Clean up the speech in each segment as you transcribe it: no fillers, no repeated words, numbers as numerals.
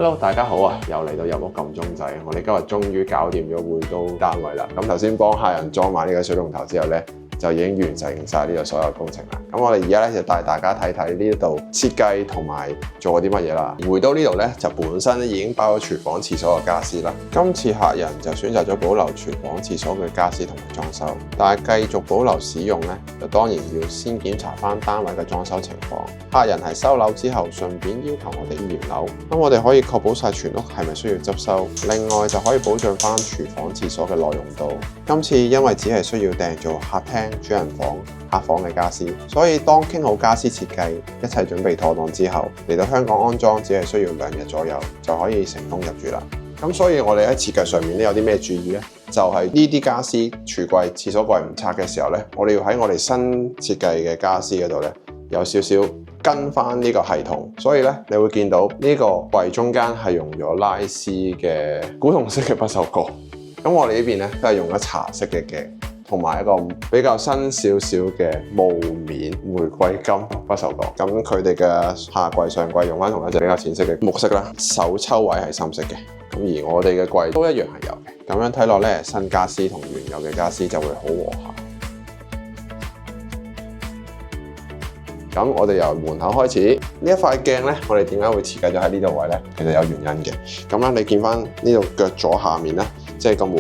Hello， 大家好啊！又嚟到入屋撳鐘仔，我哋今日終於搞掂咗會都單位啦。咁頭先幫客人裝埋呢個水龍頭之後咧，就已經完成晒呢個所有工程啦。咁我哋而家咧就帶大家睇睇呢度設計同埋做過啲乜嘢啦。回到呢度咧就本身已經包咗廚房、廁所嘅家私啦。今次客人就選擇咗保留廚房、廁所嘅家私同埋裝修，但係繼續保留使用咧，就當然要先檢查翻單位嘅裝修情況。客人係收樓之後，順便要求我哋驗樓，咁我哋可以確保晒全屋係咪需要執收。另外就可以保障翻廚房、廁所嘅耐用度。今次因為只係需要訂做客廳、主人房、客房嘅家私，所以當傾好家私設計，一切準備妥當之後，嚟到香港安裝只係需要2日左右就可以成功入住啦。咁所以我哋喺設計上面咧有啲咩注意呢？就係呢啲家私、櫥櫃、廁所櫃唔拆嘅時候咧，我哋要喺我哋新設計嘅家私嗰度咧有少少跟翻呢個系統，所以咧你會見到呢個櫃中間係用咗拉絲嘅古銅色嘅不鏽鋼，咁我哋呢邊咧都係用咗茶色嘅鏡，同埋一個比較新少少嘅霧面玫瑰金不鏽鋼。咁佢哋嘅下櫃、上櫃用翻同一隻比較淺色嘅木色啦，手抽位係深色嘅。咁而我哋嘅櫃都一樣係有嘅。咁樣睇落咧，新家私同原有嘅家私就會好和諧。咁我哋由門口開始，呢一塊鏡咧，我哋點解會設計咗喺呢度位咧？其實有原因嘅。咁咧，你見翻呢度腳左下面咧，即係個門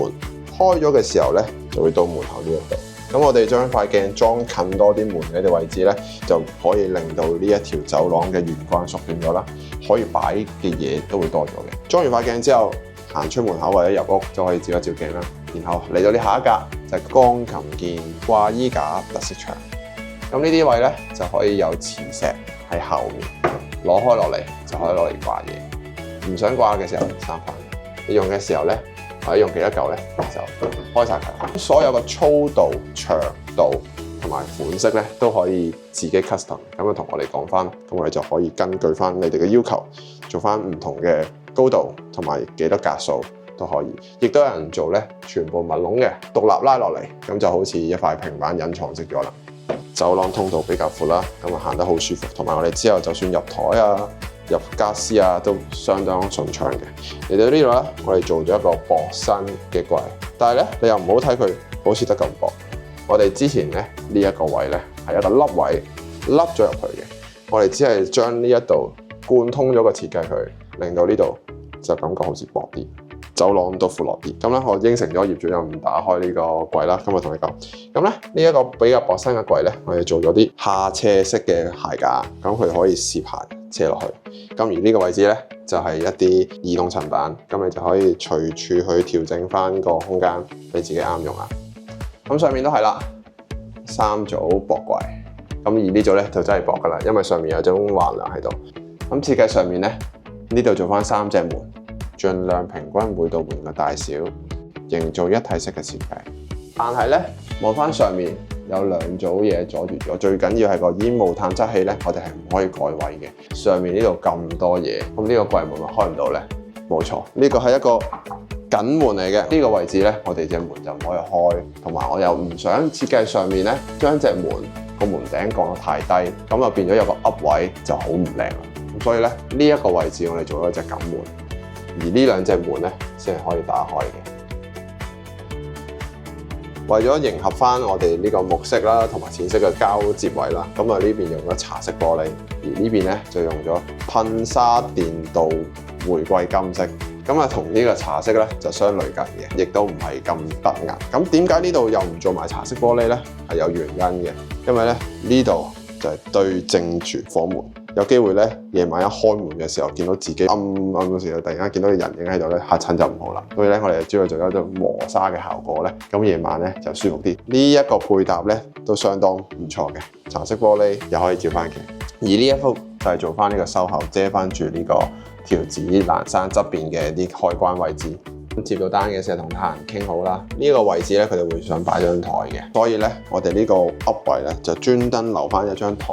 開咗嘅時候咧，就會到門口呢一度。咁我哋將塊鏡裝近多啲門嘅位置咧，就可以令到呢一條走廊嘅玄關縮短咗啦，可以擺嘅嘢都會多咗嘅。裝完塊鏡之後，行出門口或者入屋就可以照一照鏡啦。然後嚟到呢下一格就係鋼琴鍵掛衣架特色牆。咁呢啲位咧就可以有磁石喺後面，攞開落嚟就可以攞嚟掛嘢。唔想掛嘅時候閂翻，你用嘅時候咧或者用其他嚿咧就開晒佢。所有嘅粗度、長度同埋款式咧都可以自己 custom， 咁就同我哋講翻，咁我哋就可以根據翻你哋嘅要求做翻唔同嘅高度同埋幾多格數都可以。亦都有人做咧全部密籠嘅，獨立拉落嚟，咁就好似一塊平板隱藏式咗啦。走廊通道比較闊啦，咁啊行得好舒服，同埋我哋之後就算入台啊、入家私啊都相當順暢嘅。嚟到呢度咧，我哋做咗一個薄身嘅櫃，但係咧你又唔好睇佢好似得咁薄。我哋之前咧呢一個位咧係一個凹位，凹咗入去嘅。我哋只係將呢一度貫通咗個設計佢，令到呢度就感覺好似薄啲。走廊都闊落啲，咁咧我應承咗業主就唔打開呢個櫃啦。今日同你講，咁咧呢一個比較薄身嘅櫃咧，我哋做咗啲下斜式嘅鞋架，咁佢可以攝鞋斜落去。咁而呢個位置咧就係一啲移動層板，咁你就可以隨處去調整翻個空間俾自己啱用啦。咁上面都係啦，3組薄櫃，咁而呢組咧就真係薄噶啦，因為上面有種橫梁喺度。咁設計上面咧呢度做翻3隻門。盡量平均每道門嘅大小，營造一體式嘅設計。但係咧，望翻上面有2組嘢阻住咗，最緊要係個煙霧探測器咧，我哋係唔可以改位嘅。上面呢度咁多嘢，咁呢個櫃門咪開唔到咧？冇錯，呢個係一個緊門嚟嘅。呢個位置咧，我哋隻門就唔可以開，同埋我又唔想設計上面咧，將隻門個門頂降得太低，咁就變咗有個凹位就好唔靚啦。咁所以咧，呢一個位置我哋做咗一隻緊門。而呢2隻門咧，先係可以打開嘅。為咗迎合翻我哋呢個木色啦，同埋淺色嘅交接位啦，咁啊呢邊用咗茶色玻璃，而呢邊咧就用咗噴砂電鍍玫瑰金色。咁啊同呢個茶色咧就相類近嘅，亦都唔係咁突兀。咁點解呢度又唔做埋茶色玻璃咧？係有原因嘅，因為咧呢度就係對正住房門。有機會咧，夜晚一開門嘅時候，見到自己暗嘅時候，突然間見到個人影喺度咧，嚇親就唔好啦。所以咧，我哋就主要做咗一種磨砂嘅效果咧，咁夜晚咧就舒服啲。呢一個配搭咧都相當唔錯嘅，茶色玻璃又可以照翻鏡。而呢一幅就係做翻呢個收口，遮翻住呢個條子欄山側邊嘅啲開關位置。接到單嘅時候同客人傾好啦，呢個位置咧佢哋會想擺張台嘅，所以咧我哋呢個凹位咧就專登留翻一張台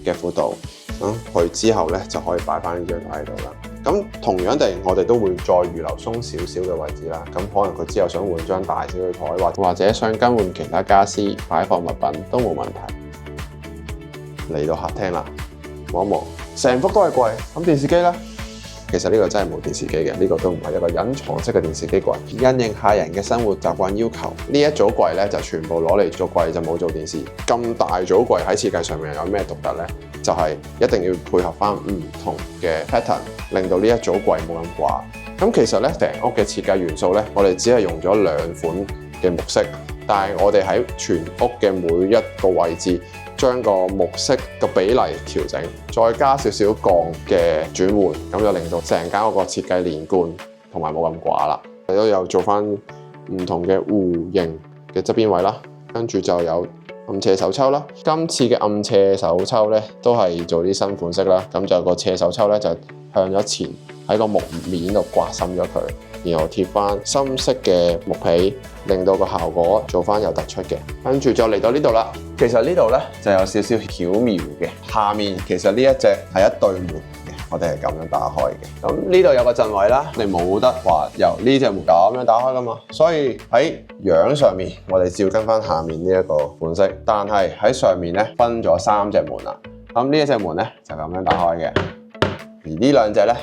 嘅闊度。咁佢之後咧就可以擺翻呢張台喺度啦。咁同樣地，我哋都會再預留鬆少少嘅位置啦。咁可能佢之後想換張大少嘅台，或者想更換其他家私擺放物品都冇問題。嚟到客廳啦，望一望，成幅都係櫃。咁電視機咧，其實呢個真係冇電視機嘅，呢個都唔係一個隱藏式嘅電視機櫃。因應客人嘅生活習慣要求，呢一組櫃咧就全部攞嚟做櫃，就冇做電視。咁大組櫃喺設計上面有咩獨特呢？就係一定要配合翻唔同嘅 pattern， 令到呢一組櫃冇咁掛。咁其實咧，成屋嘅設計元素咧，我哋只係用咗2款嘅木色，但係我哋喺全屋嘅每一個位置，將個木色個比例調整，再加少少鋼嘅轉換，咁就令到成間屋個設計連貫同埋冇咁寡啦。亦都有做翻唔同嘅弧形嘅側邊位啦，跟住就有暗斜手抽啦。今次嘅暗斜手抽咧，都係做啲新款式啦。咁就個斜手抽咧就向咗前，喺個木面度刮深咗佢，然後貼翻深色嘅木皮，令到個效果做翻有突出嘅。跟住就嚟到呢度啦。其實呢度咧就有少少巧妙嘅。下面其實呢一隻係一對門嘅，我哋係咁樣打開嘅。咁呢度有個陣位啦，你冇得話由呢隻門咁樣打開噶嘛。所以喺樣上面，我哋照跟翻下面呢一個款式，但係喺上面咧分咗3隻門啦。咁呢一隻門咧就咁樣打開嘅，而呢兩隻咧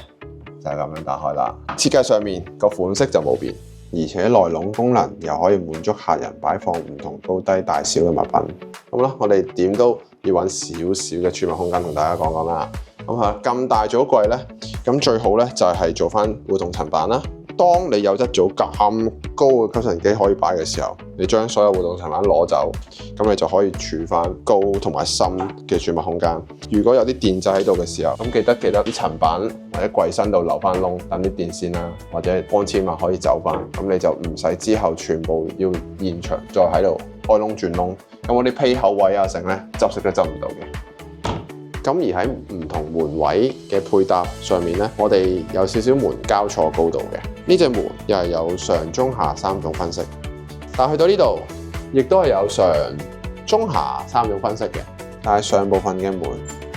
就係咁樣打開啦。設計上面個款式就冇變，而且內籠功能又可以滿足客人擺放唔同高低大小嘅物品。咁啦，我哋點都要揾少少嘅儲物空間同大家講講啦。咁大組櫃咧，咁最好咧就係做翻活動層板啦。當你有一組咁高嘅吸塵機可以擺嘅時候，你將所有活動層板攞走，咁你就可以儲翻高同埋深嘅儲物空間。如果有啲電掣喺度嘅時候，咁記得啲層板或者櫃身度留翻窿，等啲電線啦或者光纖啊可以走翻，咁你就唔使之後全部要現場再喺度開窿轉窿。咁我啲批口位啊成咧執色都執唔到嘅。咁而喺唔同門位嘅配搭上面咧，我哋有少少門交錯高度嘅。呢隻門又係有上、中、下3種分色，但去到呢度亦都係有上、中、下3種分色嘅。但係上部分嘅門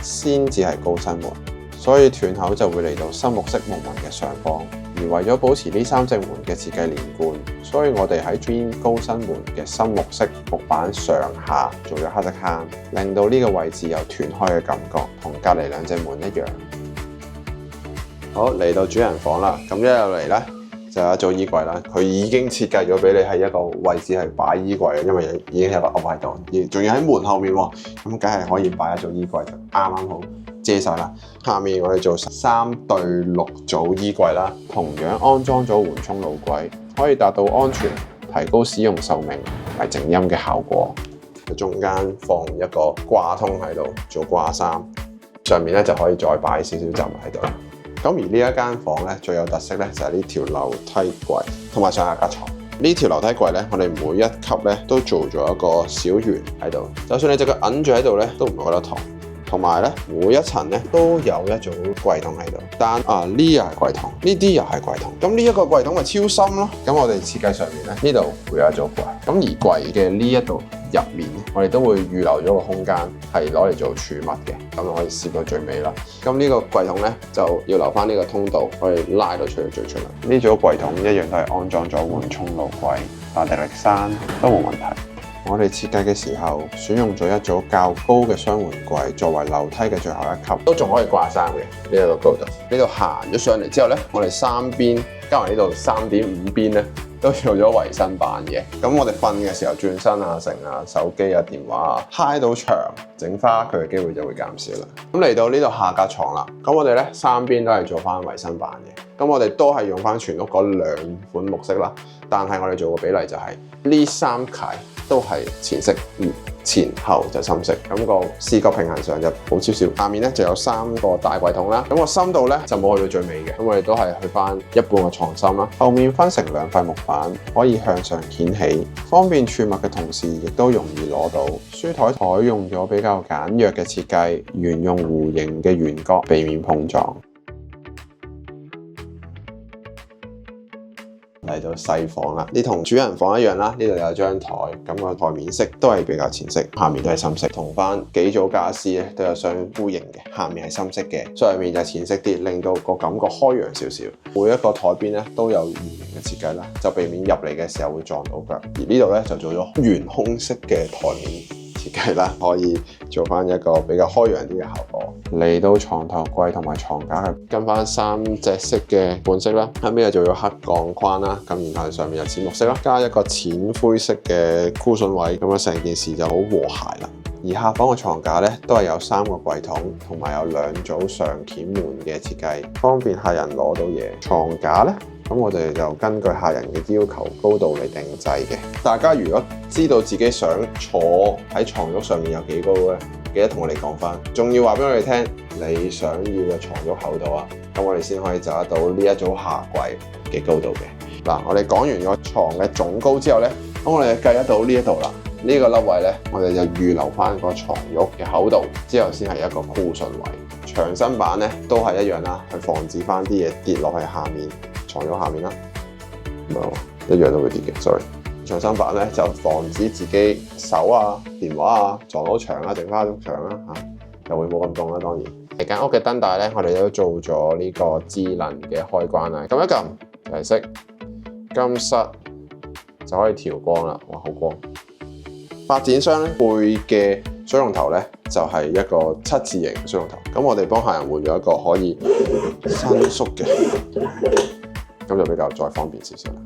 先至係高身門，所以斷口就會嚟到深木色木紋嘅上方。而為咗保持呢3隻門嘅設計連貫，所以我哋喺邊高身門嘅深木色木板上下做咗黑色坑，令到呢個位置有斷開嘅感覺，同隔離2隻門一樣。好，嚟到主人房啦，咁一入嚟咧就有一組衣櫃啦。佢已經設計咗俾你係一個位置係擺衣櫃嘅，因為已經有個凹喺度，而仲要喺門後面喎，咁梗係可以擺一組衣櫃，就啱啱好遮晒啦。下面我哋做3對6組衣櫃啦，同樣安裝咗緩衝路軌，可以達到安全、提高使用壽命同埋靜音嘅效果。中間放一個掛通喺度做掛衫，上面咧就可以再擺少少雜物喺度。咁而呢一間房咧最有特色咧就係呢條樓梯櫃同埋上下格床。呢條樓梯櫃咧，我哋每一級咧都做咗一個小圓喺度，就算你隻腳揞住喺度咧，都唔會覺得痛。同埋咧，每一層咧都有一組櫃桶喺度，但呢又係櫃桶，呢啲又係櫃桶。咁呢一個櫃桶咪超深咯。咁我哋設計上面咧，呢度會有一組櫃。咁而櫃嘅呢一度入面，我哋都會預留咗個空間係攞嚟做儲物嘅。咁可以試到最尾啦。咁呢個櫃桶咧就要留翻呢個通道，可以拉到出去最出嚟。呢組櫃桶一樣都係安裝咗緩衝路軌，大力山都冇問題。我哋設計嘅時候，選用咗一組較高嘅雙門櫃作為樓梯嘅最後一級，都仲可以掛衫嘅呢一個高度。呢度行咗上嚟之後咧，我哋3邊加埋呢度3.5邊咧，都做咗維生板嘅。咁我哋瞓嘅時候轉身啊、成啊、手機啊、電話啊，揩到牆整花佢嘅機會就會減少啦。咁嚟到呢度下格床啦，咁我哋咧3邊都係做翻維生板嘅。咁我哋都係用翻全屋嗰2款木色啦，但係我哋做個比例就係呢3階都係淺色，前後就深色，咁個視覺平衡上就好少少。下面咧就有3個大櫃桶啦，咁個深度咧就冇去到最尾嘅，咁我哋都係去翻一半個床芯啦。後面分成2塊木板，可以向上掀起，方便儲物嘅同時，亦都容易攞到。書台採用咗比較簡約嘅設計，沿用弧形嘅圓角，避免碰撞。嚟到細房啦，呢同主人房一樣啦，呢度有張台，咁個台面色都係比較淺色，下面都係深色，同翻幾組家私咧都有相呼應嘅，下面係深色嘅，上面就淺色啲，令到個感覺開揚少少。每一個台邊咧都有圓形嘅設計啦，就避免入嚟嘅時候會撞到腳。而呢度咧就做咗圓空式嘅台面設設計啦，可以做翻一個比較開揚啲嘅效果。嚟到床頭櫃同埋床架係跟翻3隻色嘅款式啦，後面就做咗黑鋼框啦，咁然後上面有淺綠色啦，加一個淺灰色嘅箍筍位，咁啊成件事就好和諧啦。而下方嘅床架咧都係有3個櫃桶，同埋有2組上掀門嘅設計，方便客人攞到嘢。床架咧，咁我哋就根據客人嘅要求高度嚟定製嘅。大家如果知道自己想坐喺床褥上面有幾高咧，記得同我哋講翻，仲要話俾我哋聽你想要嘅床褥厚度啊，咁我哋先可以就得到呢一組下櫃嘅高度嘅。嗱，我哋講完個床嘅總高之後咧，咁我哋就計得到呢一度啦。呢個凹位咧，我哋就預留翻個床褥嘅厚度，之後先係一個箍筍位。牆身板咧都係一樣啦，去防止翻啲嘢跌落去下面床褥下面啦。唔係一樣都會跌嘅 ，sorry。牆身板咧就防止自己手啊、電話啊撞到牆啊、定花咗牆啊嚇，就會冇咁凍啦。當然，間屋嘅燈帶咧，我哋都做咗呢個智能嘅開關啦，撳一撳就係熄，撳實就可以調光啦。哇，好光！發展商咧背嘅水龍頭咧就係一個7字形水龍頭，咁我哋幫客人換咗一個可以伸縮嘅，咁就比較再方便少少啦。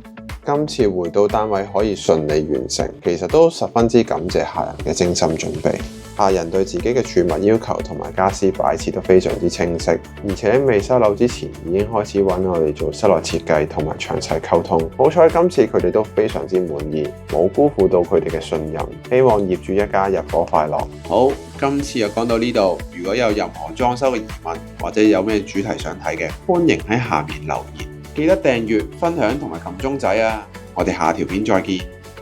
今次回到單位可以順利完成，其實都十分之感謝客人嘅精心準備。客人對自己嘅儲物要求同埋家私擺設都非常之清晰，而且未收樓之前已經開始揾我哋做室內設計同埋詳細溝通。好彩今次佢哋都非常之滿意，冇辜負到佢哋嘅信任。希望業主一家日火快樂。好，今次就講到呢度。如果有任何裝修嘅疑問或者有咩主題想睇嘅，歡迎喺下面留言。記得訂閱、分享同埋撳鐘仔啊！我哋下條片再見。